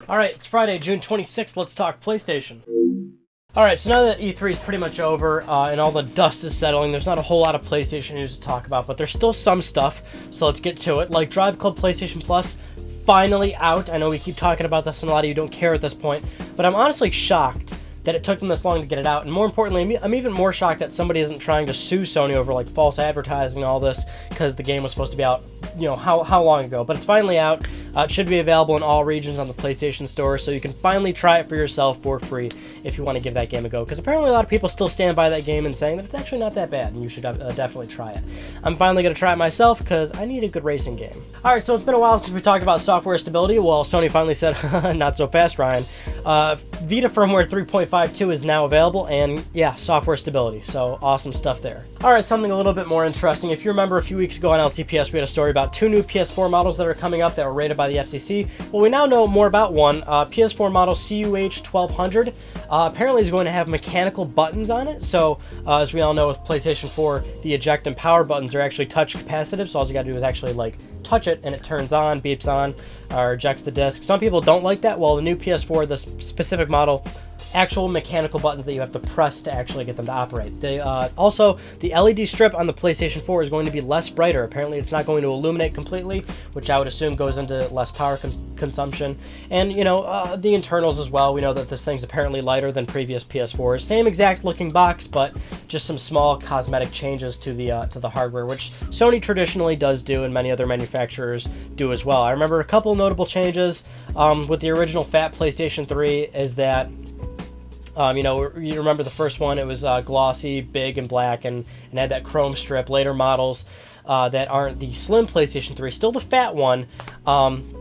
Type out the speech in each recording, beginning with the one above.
Alright, it's Friday, June 26th. Let's talk PlayStation. Alright, so now that E3 is pretty much over and all the dust is settling, there's not a whole lot of PlayStation news to talk about, but there's still some stuff, so let's get to it. Like DriveClub PlayStation Plus, finally out. I know we keep talking about this and a lot of you don't care at this point, but I'm honestly shocked that it took them this long to get it out, and more importantly, I'm even more shocked that somebody isn't trying to sue Sony over like false advertising and all this, because the game was supposed to be out, you know, how long ago, but it's finally out. It should be available in all regions on the PlayStation Store, so you can finally try it for yourself for free if you want to give that game a go, because apparently a lot of people still stand by that game and saying that it's actually not that bad, and you should definitely try it. I'm finally going to try it myself, because I need a good racing game. Alright, so it's been a while since we talked about software stability. Well, Sony finally said, not so fast, Ryan. Vita Firmware 3.52 is now available, and yeah, software stability, so awesome stuff there. Alright, something a little bit more interesting. If you remember a few weeks ago on LTPS, we had a story about two new PS4 models that are coming up that were rated by the FCC. Well, we now know more about one. PS4 Model CUH-1200 apparently is going to have mechanical buttons on it, so as we all know with PlayStation 4, the eject and power buttons are actually touch capacitive, so all you gotta do is actually like touch it and it turns on, beeps on, or ejects the disc. Some people don't like that. Well, the new PS4, this specific model, actual mechanical buttons that you have to press to actually get them to operate. Also, the LED strip on the PlayStation 4 is going to be less brighter. Apparently, it's not going to illuminate completely, which I would assume goes into less power consumption. And, you know, the internals as well. We know that this thing's apparently lighter than previous PS4s. Same exact looking box, but just some small cosmetic changes to the hardware, which Sony traditionally does do, and many other manufacturers do as well. I remember a couple notable changes with the original fat PlayStation 3 is that you know, you remember the first one, it was glossy, big, and black, and had that chrome strip. Later models that aren't the slim PlayStation 3, still the fat one,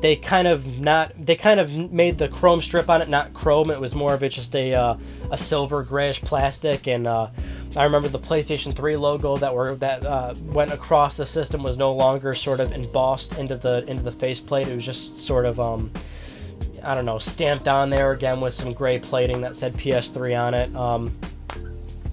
they kind of made the chrome strip on it not chrome. It was more of it just a silver grayish plastic, and I remember the PlayStation 3 logo that went across the system was no longer sort of embossed into the faceplate. It was just sort of I don't know, stamped on there again with some gray plating that said PS3 on it.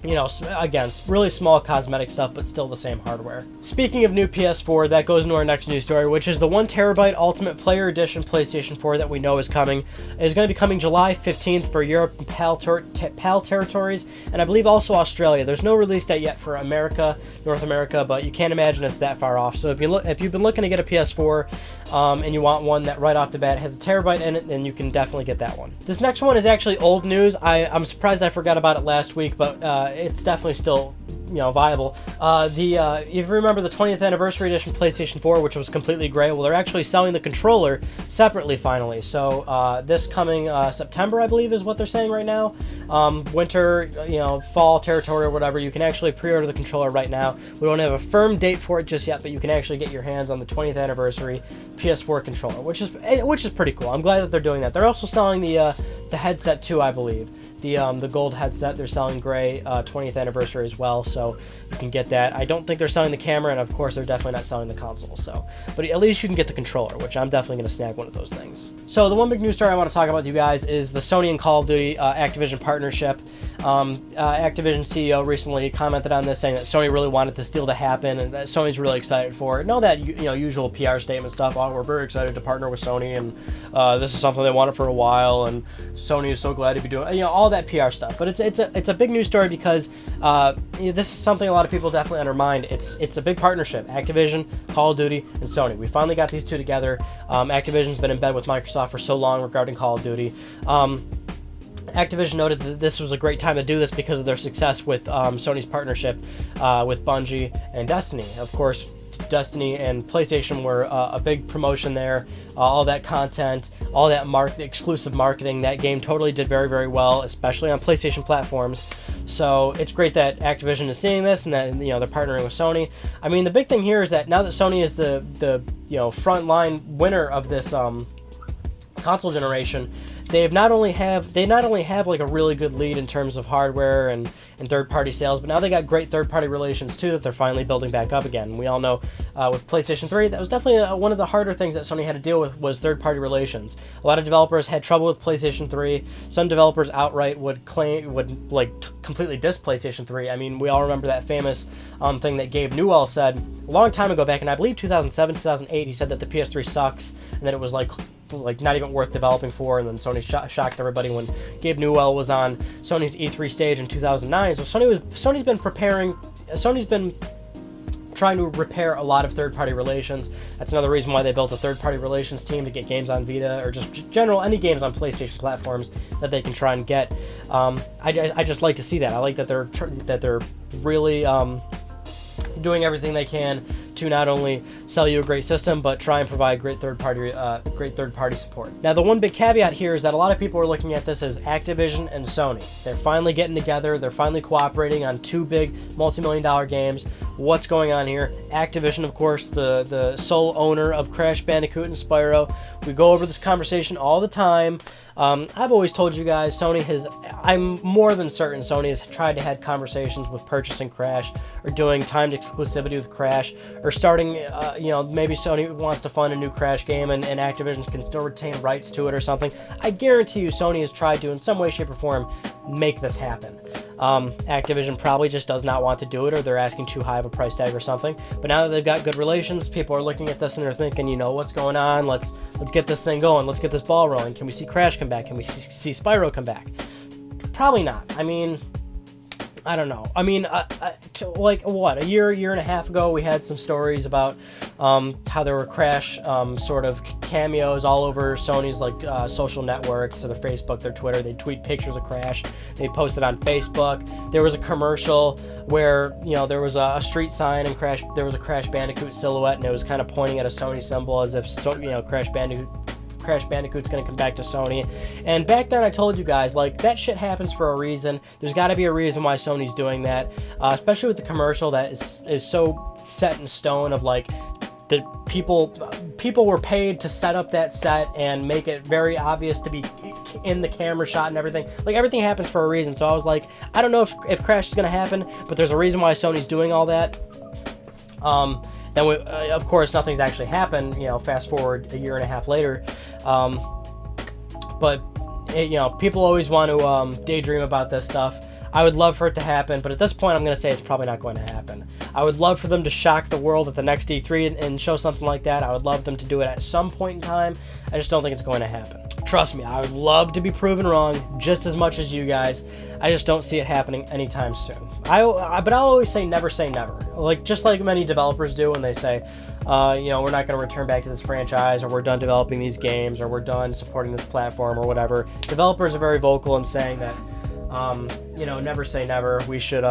You know, again, really small cosmetic stuff, but still the same hardware. Speaking of new PS4, that goes into our next news story, which is the 1TB Ultimate Player Edition PlayStation 4 that we know is coming. It is going to be coming July 15th for Europe and PAL territories, and I believe also Australia. There's no release date yet for America, North America, but you can't imagine it's that far off. So if you've been looking to get a PS4 and you want one that right off the bat has a terabyte in it, then you can definitely get that one. This next one is actually old news. I'm surprised I forgot about it last week, but it's definitely still, you know, viable. If you remember the 20th anniversary edition PlayStation 4, which was completely gray, well, they're actually selling the controller separately finally. So this coming September, I believe, is what they're saying right now. Winter, you know, fall territory or whatever, you can actually pre-order the controller right now. We don't have a firm date for it just yet, but you can actually get your hands on the 20th anniversary PS4 controller, which is pretty cool. I'm glad that they're doing that. They're also selling the headset too, I believe. The gold headset, they're selling gray 20th anniversary as well, so you can get that. I don't think they're selling the camera, and of course they're definitely not selling the console, so, but at least you can get the controller, which I'm definitely going to snag one of those things. So the one big news story I want to talk about with you guys is the Sony and Call of Duty Activision partnership. Activision CEO recently commented on this, saying that Sony really wanted this deal to happen, and that Sony's really excited for it. And all that, you know, usual PR statement stuff. Oh, we're very excited to partner with Sony, and this is something they wanted for a while, and Sony is so glad to be doing it. You know, all that PR stuff. But it's a big news story because this is something a lot of people definitely undermined. It's a big partnership. Activision, Call of Duty, and Sony. We finally got these two together. Activision's been in bed with Microsoft for so long regarding Call of Duty. Activision noted that this was a great time to do this because of their success with Sony's partnership with Bungie and Destiny. Of course, Destiny and PlayStation were a big promotion there. All that content, all that exclusive marketing, that game totally did very, very well, especially on PlayStation platforms. So it's great that Activision is seeing this and that, you know, they're partnering with Sony. I mean, the big thing here is that now that Sony is the you know, frontline winner of this console generation, they not only have like a really good lead in terms of hardware and third-party sales, but now they got great third-party relations too that they're finally building back up again. We all know with PlayStation 3, that was definitely one of the harder things that Sony had to deal with was third-party relations. A lot of developers had trouble with PlayStation 3. Some developers outright would completely diss PlayStation 3. I mean, we all remember that famous thing that Gabe Newell said a long time ago, back in I believe 2007, 2008. He said that the PS3 sucks and that it was like like not even worth developing for, and then Sony shocked everybody when Gabe Newell was on Sony's E3 stage in 2009. So Sony's been trying to repair a lot of third-party relations. That's another reason why they built a third-party relations team to get games on Vita, or just general any games on PlayStation platforms that they can try and get. I just like to see that. I like that they're really doing everything they can to not only sell you a great system, but try and provide great third-party support. Now, the one big caveat here is that a lot of people are looking at this as Activision and Sony. They're finally getting together. They're finally cooperating on two big multi-million-dollar games. What's going on here? Activision, of course, the sole owner of Crash Bandicoot and Spyro. We go over this conversation all the time. I've always told you guys, I'm more than certain Sony has tried to have conversations with purchasing Crash, or doing timed exclusivity with Crash, or starting, maybe Sony wants to fund a new Crash game and Activision can still retain rights to it or something. I guarantee you Sony has tried to, in some way, shape, or form, make this happen. Activision probably just does not want to do it, or they're asking too high of a price tag or something. But now that they've got good relations, people are looking at this and they're thinking, what's going on? Let's get this thing going. Let's get this ball rolling. Can we see Crash come back? Can we see Spyro come back? Probably not. I mean, I don't know. I mean, a year and a half ago, we had some stories about how there were Crash sort of cameos all over Sony's social networks, so their Facebook, their Twitter. They'd tweet pictures of Crash. They'd post it on Facebook. There was a commercial where there was a street sign and there was a Crash Bandicoot silhouette, and it was kind of pointing at a Sony symbol as if Crash Bandicoot's going to come back to Sony. And back then I told you guys, that shit happens for a reason. There's got to be a reason why Sony's doing that, especially with the commercial that is so set in stone of the people were paid to set up that set and make it very obvious to be in the camera shot and everything. Everything happens for a reason. So I was like, I don't know if Crash is going to happen, but there's a reason why Sony's doing all that. Then, of course, nothing's actually happened, fast forward a year and a half later. But people always want to daydream about this stuff. I would love for it to happen, but at this point, I'm going to say it's probably not going to happen. I would love for them to shock the world at the next E3 and show something like that. I would love them to do it at some point in time. I just don't think it's going to happen. Trust me, I would love to be proven wrong just as much as you guys. I just don't see it happening anytime soon. But I'll always say never, just like many developers do when they say, we're not going to return back to this franchise, or we're done developing these games, or we're done supporting this platform, or whatever. Developers are very vocal in saying that, never say never. We should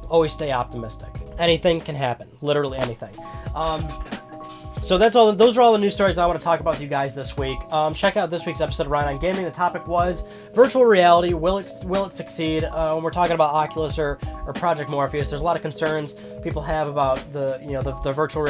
always stay optimistic. Anything can happen, literally anything. So those are all the news stories I want to talk about with you guys this week. Check out this week's episode of Ryan on Gaming. The topic was virtual reality. Will it succeed? When we're talking about Oculus or Project Morpheus, there's a lot of concerns people have about the virtual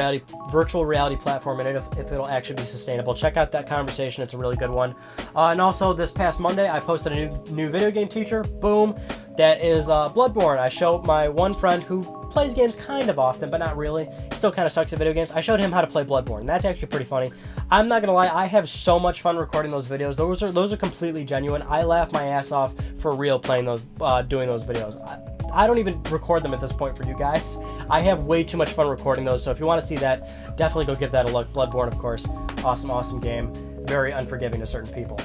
reality platform and if it'll actually be sustainable. Check out that conversation. It's a really good one. And also this past Monday, I posted a new video game teacher. Boom. That is Bloodborne. I showed my one friend who plays games kind of often, but not really. He still kind of sucks at video games. I showed him how to play Bloodborne. That's actually pretty funny. I'm not gonna lie, I have so much fun recording those videos. Those are completely genuine. I laugh my ass off for real playing those, doing those videos. I don't even record them at this point for you guys. I have way too much fun recording those, so if you want to see that, definitely go give that a look. Bloodborne, of course. Awesome game. Very unforgiving to certain people.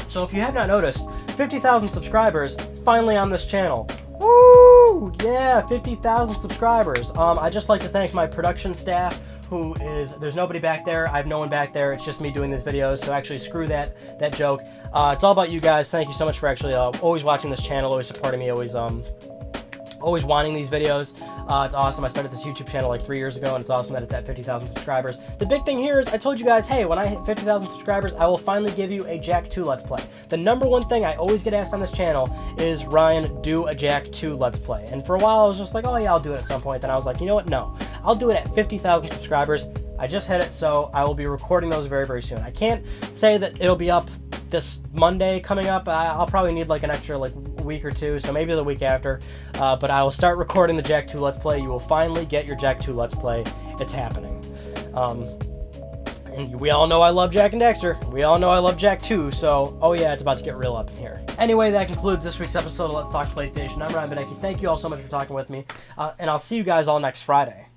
So if you have not noticed, 50,000 subscribers finally on this channel. Woo! Yeah, 50,000 subscribers. I'd just like to thank my production staff, there's nobody back there. I have no one back there. It's just me doing these videos, so actually screw that joke. It's all about you guys. Thank you so much for actually always watching this channel, always supporting me, always wanting these videos. It's awesome. I started this YouTube channel 3 years ago, and it's awesome that it's at 50,000 subscribers. The big thing here is I told you guys, hey, when I hit 50,000 subscribers, I will finally give you a Jak 2 Let's Play. The number one thing I always get asked on this channel is, Ryan, do a Jak 2 Let's Play. And for a while, I was just like, oh yeah, I'll do it at some point. Then I was like, you know what? No. I'll do it at 50,000 subscribers. I just hit it, so I will be recording those very, very soon. I can't say that it'll be up this Monday coming up. I'll probably need an extra week or two, so maybe the week after. But I will start recording the Jak 2 Let's Play. You will finally get your Jak 2 Let's Play. It's happening. And we all know I love Jak and Daxter. We all know I love Jak 2, so oh yeah, it's about to get real up in here. Anyway, that concludes this week's episode of Let's Talk PlayStation. I'm Ryan Benecki. Thank you all so much for talking with me, and I'll see you guys all next Friday.